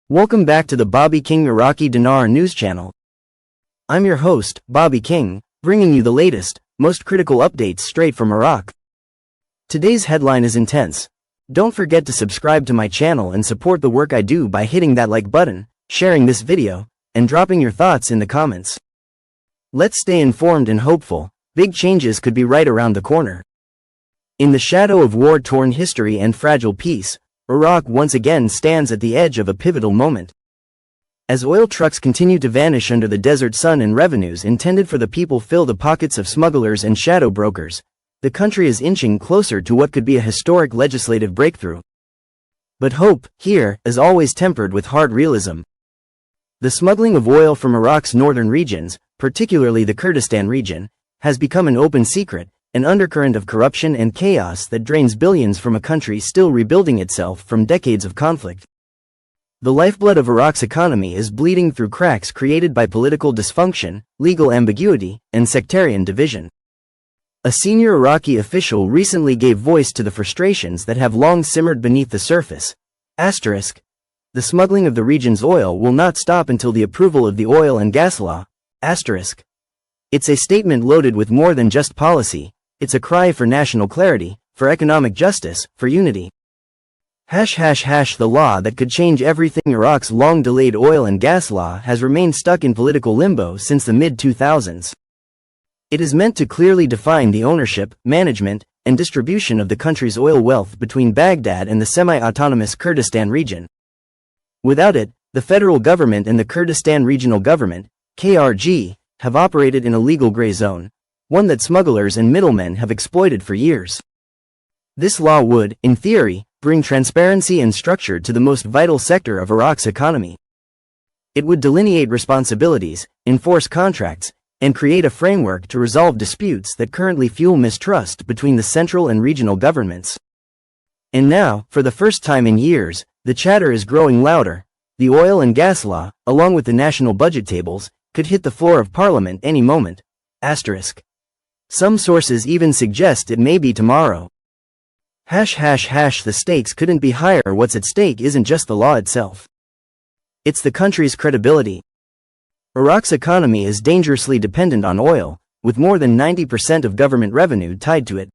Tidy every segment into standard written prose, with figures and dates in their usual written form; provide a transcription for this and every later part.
Welcome back to the Bobby King Iraqi Dinar news channel. I'm your host, Bobby King, bringing you the latest, most critical updates straight from Iraq. Today's headline is intense. Don't forget to subscribe to my channel and support the work I do by hitting that like button, sharing this video, and dropping your thoughts in the comments. Let's stay informed and hopeful. Big changes could be right around the corner. In the shadow of war-torn history and fragile peace, Iraq once again stands at the edge of a pivotal moment. As oil trucks continue to vanish under the desert sun and revenues intended for the people fill the pockets of smugglers and shadow brokers, the country is inching closer to what could be a historic legislative breakthrough. But hope, here, is always tempered with hard realism. The smuggling of oil from Iraq's northern regions, particularly the Kurdistan region, has become an open secret, an undercurrent of corruption and chaos that drains billions from a country still rebuilding itself from decades of conflict. The lifeblood of Iraq's economy is bleeding through cracks created by political dysfunction, legal ambiguity, and sectarian division. A senior Iraqi official recently gave voice to the frustrations that have long simmered beneath the surface. The smuggling of the region's oil will not stop until the approval of the oil and gas law. It's a statement loaded with more than just policy. It's a cry for national clarity, for economic justice, for unity. The law that could change everything. Iraq's long-delayed oil and gas law has remained stuck in political limbo since the mid-2000s. It is meant to clearly define the ownership, management, and distribution of the country's oil wealth between Baghdad and the semi-autonomous Kurdistan region. Without it, the federal government and the Kurdistan Regional Government, KRG, have operated in a legal gray zone, one that smugglers and middlemen have exploited for years. This law would, in theory, bring transparency and structure to the most vital sector of Iraq's economy. It would delineate responsibilities, enforce contracts, and create a framework to resolve disputes that currently fuel mistrust between the central and regional governments. And now, for the first time in years, the chatter is growing louder. The oil and gas law, along with the national budget tables, could hit the floor of parliament any moment. Some sources even suggest it may be tomorrow. The stakes couldn't be higher. What's at stake isn't just the law itself. It's the country's credibility. Iraq's economy is dangerously dependent on oil, with more than 90% of government revenue tied to it.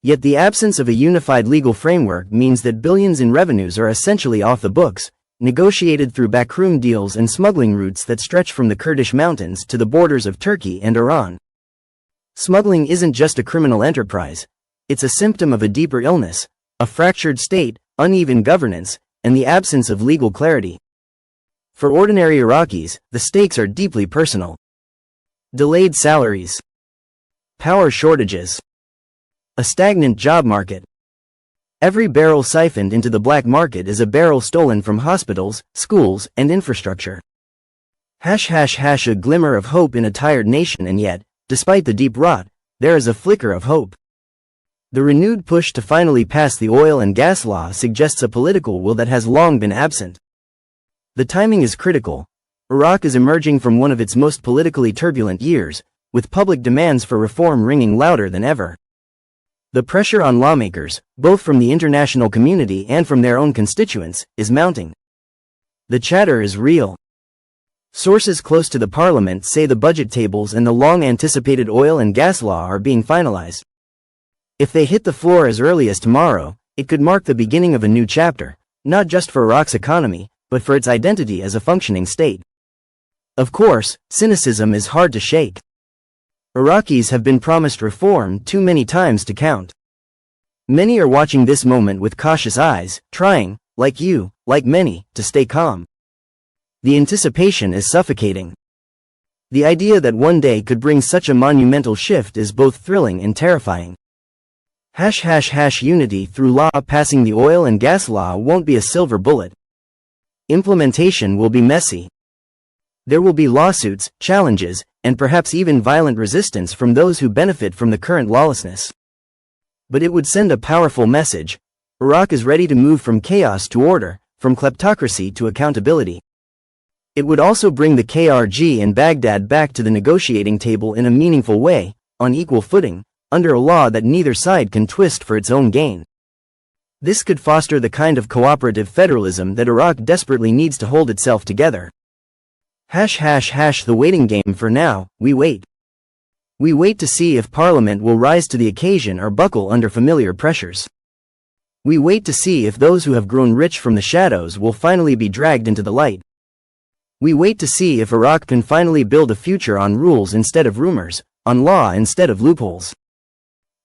Yet the absence of a unified legal framework means that billions in revenues are essentially off the books, negotiated through backroom deals and smuggling routes that stretch from the Kurdish mountains to the borders of Turkey and Iran. Smuggling isn't just a criminal enterprise. It's a symptom of a deeper illness, a fractured state, uneven governance, and the absence of legal clarity. For ordinary Iraqis, the stakes are deeply personal. Delayed salaries, power shortages, a stagnant job market. Every barrel siphoned into the black market is a barrel stolen from hospitals, schools, and infrastructure. A glimmer of hope in a tired nation, and yet, despite the deep rot, there is a flicker of hope. The renewed push to finally pass the oil and gas law suggests a political will that has long been absent. The timing is critical. Iraq is emerging from one of its most politically turbulent years, with public demands for reform ringing louder than ever. The pressure on lawmakers, both from the international community and from their own constituents, is mounting. The chatter is real. Sources close to the parliament say the budget tables and the long-anticipated oil and gas law are being finalized. If they hit the floor as early as tomorrow, it could mark the beginning of a new chapter, not just for Iraq's economy, but for its identity as a functioning state. Of course, cynicism is hard to shake. Iraqis have been promised reform too many times to count. Many are watching this moment with cautious eyes, trying, like you, like many, to stay calm. The anticipation is suffocating. The idea that one day could bring such a monumental shift is both thrilling and terrifying. Unity through law. Passing the oil and gas law won't be a silver bullet. Implementation will be messy. There will be lawsuits, challenges, and perhaps even violent resistance from those who benefit from the current lawlessness. But it would send a powerful message. Iraq is ready to move from chaos to order, from kleptocracy to accountability. It would also bring the KRG and Baghdad back to the negotiating table in a meaningful way, on equal footing, under a law that neither side can twist for its own gain. This could foster the kind of cooperative federalism that Iraq desperately needs to hold itself together. The waiting game for now, we wait. We wait to see if Parliament will rise to the occasion or buckle under familiar pressures. We wait to see if those who have grown rich from the shadows will finally be dragged into the light. We wait to see if Iraq can finally build a future on rules instead of rumors, on law instead of loopholes.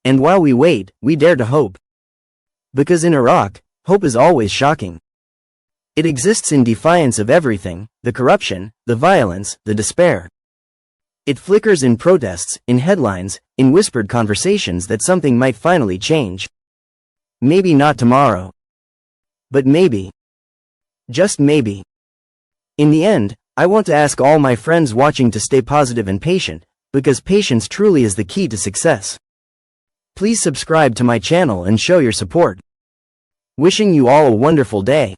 And while we wait, we dare to hope. Because in Iraq, hope is always shocking. It exists in defiance of everything, the corruption, the violence, the despair. It flickers in protests, in headlines, in whispered conversations that something might finally change. Maybe not tomorrow. But maybe. Just maybe. In the end, I want to ask all my friends watching to stay positive and patient, because patience truly is the key to success. Please subscribe to my channel and show your support. Wishing you all a wonderful day.